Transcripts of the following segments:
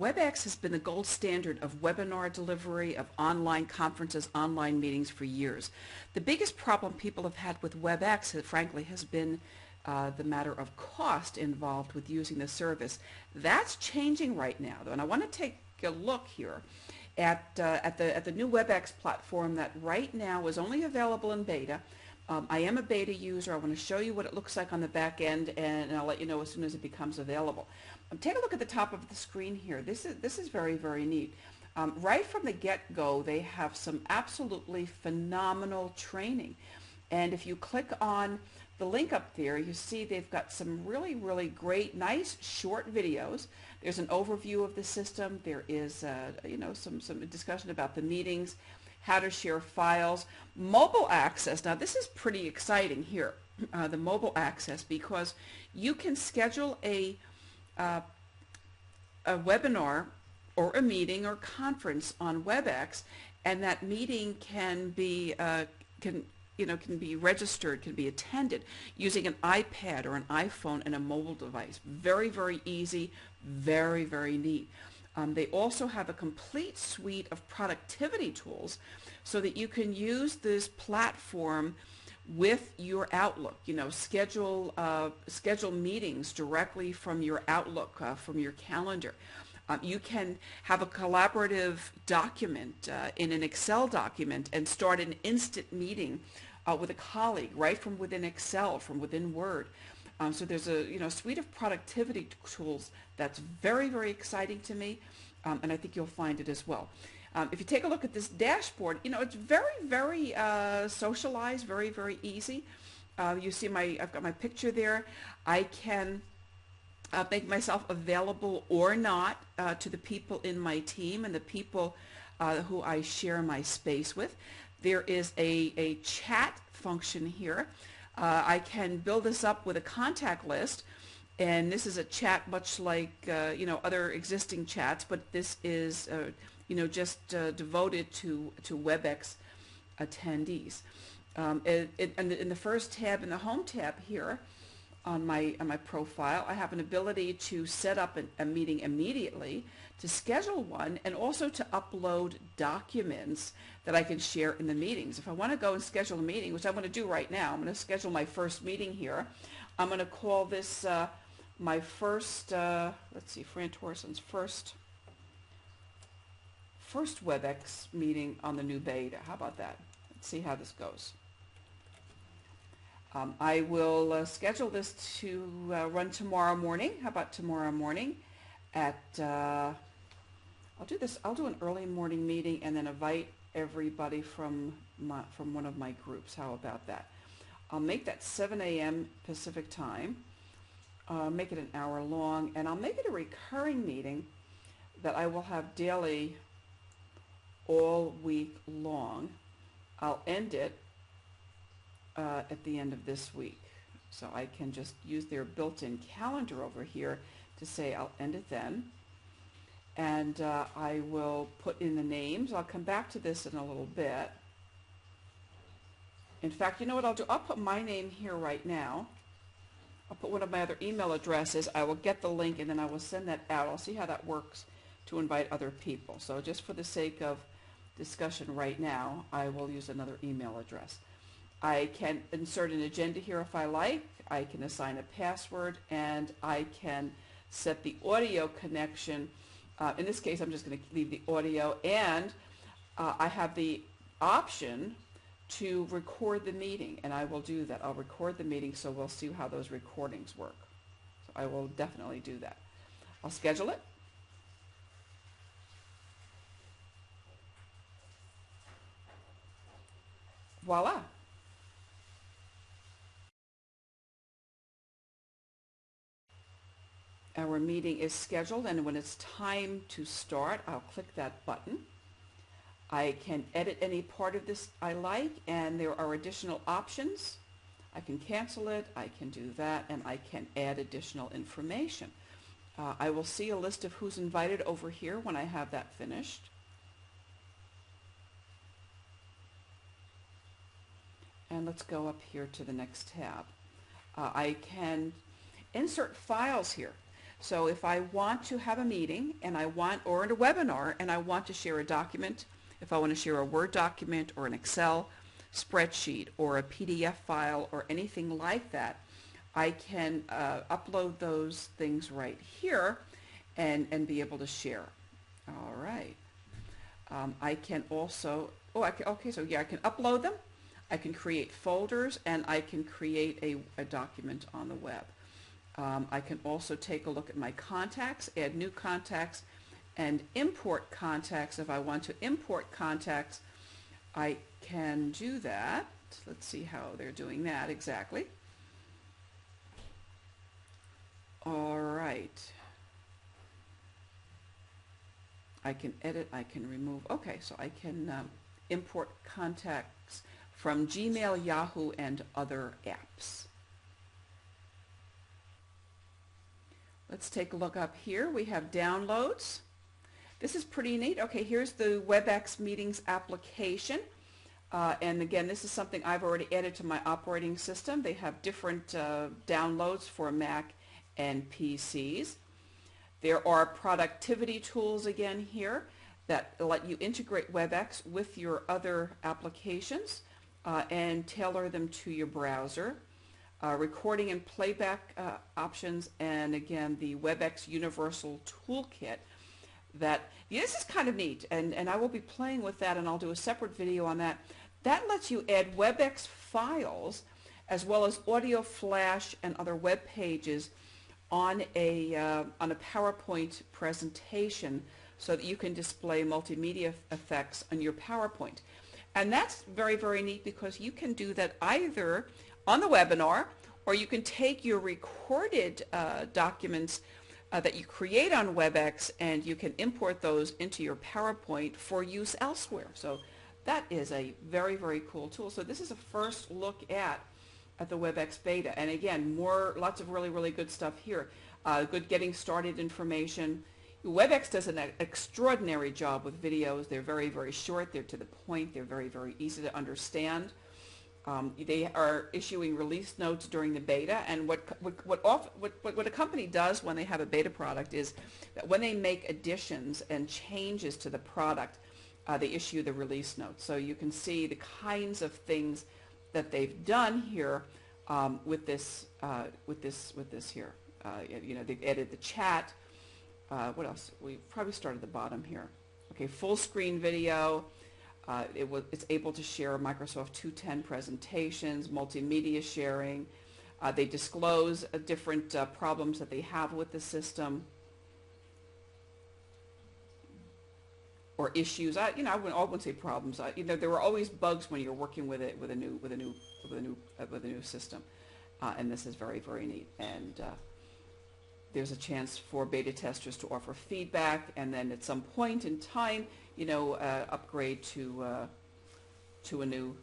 Webex has been the gold standard of webinar delivery, of online conferences, online meetings for years. The biggest problem people have had with Webex, frankly, has been the matter of cost involved with using the service. That's changing right now, though, and I want to take a look here at the new Webex platform that right now is only available in beta. I am a beta user. I want to show you what it looks like on the back end, and I'll let you know as soon as it becomes available. Take a look at the top of the screen here. This is very, very neat. Right from the get-go, they have some absolutely phenomenal training. And if you click on the link up there, you see they've got some really, really great, nice, short videos. There's an overview of the system. There is, some discussion about the meetings, how to share files, mobile access. Now, this is pretty exciting here, the mobile access, because you can schedule a webinar or a meeting or conference on Webex, and that meeting can be can be registered, can be attended using an iPad or an iPhone and a mobile device. Very, very easy, very, very neat. They also have a complete suite of productivity tools so that you can use this platform with your Outlook. Schedule meetings directly from your Outlook, from your calendar. You can have a collaborative document in an Excel document and start an instant meeting with a colleague right from within Excel, from within Word. So there's a suite of productivity tools that's very, very exciting to me, and I think you'll find it as well. If you take a look at this dashboard, it's very, very socialized, very, very easy. You see I've got my picture there. I can make myself available or not to the people in my team and the people who I share my space with. There is a chat function here. I can build this up with a contact list, and this is a chat much like other existing chats, but this is just devoted to Webex attendees. In the first tab, in the Home tab here on my profile, I have an ability to set up a meeting immediately, to schedule one, and also to upload documents that I can share in the meetings. If I want to go and schedule a meeting, which I'm going to do right now, I'm going to schedule my first meeting here. I'm going to call this my first, let's see, Fran Torson's first Webex meeting on the new beta. How about that? Let's see how this goes. I will schedule this to run tomorrow morning. How about tomorrow morning at, I'll do an early morning meeting and then invite everybody from one of my groups. How about that? I'll make that 7 a.m. Pacific time, make it an hour long, and I'll make it a recurring meeting that I will have daily all week long. I'll end it at the end of this week. So I can just use their built-in calendar over here to say I'll end it then. And I will put in the names. I'll come back to this in a little bit. In fact, you know what I'll do? I'll put my name here right now. I'll put one of my other email addresses. I will get the link and then I will send that out. I'll see how that works to invite other people. So just for the sake of discussion right now, I will use another email address. I can insert an agenda here if I like. I can assign a password, and I can set the audio connection. In this case, I'm just going to leave the audio, and I have the option to record the meeting, and I will do that. I'll record the meeting, so we'll see how those recordings work. So I will definitely do that. I'll schedule it. Voila. Our meeting is scheduled, and when it's time to start, I'll click that button. I can edit any part of this I like, and there are additional options. I can cancel it, I can do that, and I can add additional information. I will see a list of who's invited over here when I have that finished. And let's go up here to the next tab. I can insert files here. So if I want to have a meeting and or in a webinar and I want to share a document, if I want to share a Word document or an Excel spreadsheet or a PDF file or anything like that, I can upload those things right here and be able to share. All right. I can also, okay, so yeah, I can upload them. I can create folders, and I can create a document on the web. I can also take a look at my contacts, add new contacts, and import contacts. If I want to import contacts, I can do that. Let's see how they're doing that exactly. All right. I can edit, I can remove. Okay, so I can import contacts from Gmail, Yahoo, and other apps. Let's take a look up here. We have downloads. This is pretty neat. Okay, here's the Webex Meetings application. And again, this is something I've already added to my operating system. They have different downloads for Mac and PCs. There are productivity tools again here that let you integrate Webex with your other applications and tailor them to your browser. Recording and playback options, and again the Webex Universal Toolkit. This is kind of neat, and I will be playing with that, and I'll do a separate video on that. That lets you add Webex files as well as audio flash and other web pages on a PowerPoint presentation so that you can display multimedia effects on your PowerPoint. And that's very, very neat because you can do that either on the webinar, or you can take your recorded documents that you create on Webex and you can import those into your PowerPoint for use elsewhere. So that is a very, very cool tool. So this is a first look at the Webex beta. And again, lots of really, really good stuff here. Good getting started information. Webex does an extraordinary job with videos. They're very, very short. They're to the point. They're very, very easy to understand. They are issuing release notes during the beta, and what a company does when they have a beta product is that when they make additions and changes to the product, they issue the release notes. So you can see the kinds of things that they've done here with this here. You know, they've added the chat. What else? We probably start at the bottom here. Okay, full screen video. It's able to share Microsoft 210 presentations, multimedia sharing. They disclose different problems that they have with the system or issues. I wouldn't say problems. There were always bugs when you're working with it with a new system, and this is very, very neat. And there's a chance for beta testers to offer feedback, and then at some point in time, upgrade to a new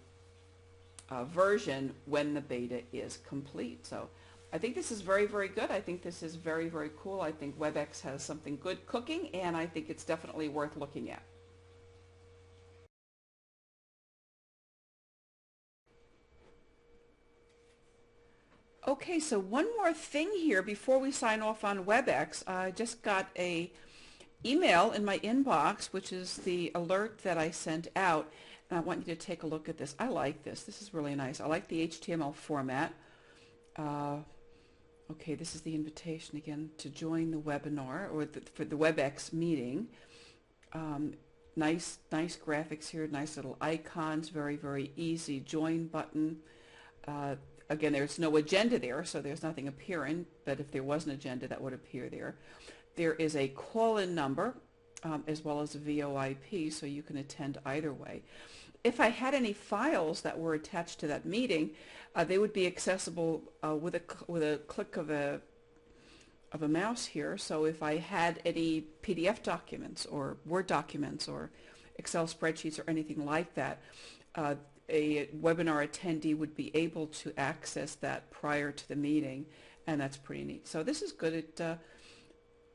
version when the beta is complete. So I think this is very, very good. I think this is very, very cool. I think Webex has something good cooking, and I think it's definitely worth looking at. Okay, so one more thing here before we sign off on Webex. I just got a email in my inbox, which is the alert that I sent out, and I want you to take a look at this. I like this. This is really nice. I like the HTML format. Okay, this is the invitation again to join the webinar or for the Webex meeting. Nice graphics here, nice little icons, very, very easy join button. Again, there's no agenda there, so there's nothing appearing, but if there was an agenda, that would appear there. There is a call-in number as well as a VoIP, so you can attend either way. If I had any files that were attached to that meeting, they would be accessible with a click of a mouse here. So if I had any PDF documents or Word documents or Excel spreadsheets or anything like that, a webinar attendee would be able to access that prior to the meeting, and that's pretty neat. So this is good.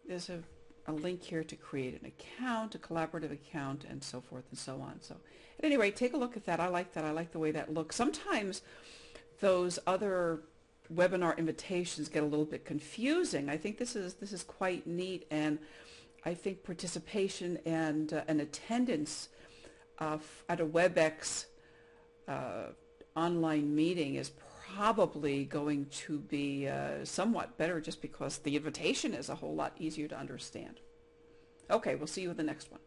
There's a link here to create an account, a collaborative account, and so forth and so on. So at any rate, take a look at that. I like that. I like the way that looks. Sometimes those other webinar invitations get a little bit confusing. I think this is quite neat, and I think participation and attendance at a Webex online meeting is probably going to be somewhat better, just because the invitation is a whole lot easier to understand. Okay, we'll see you in the next one.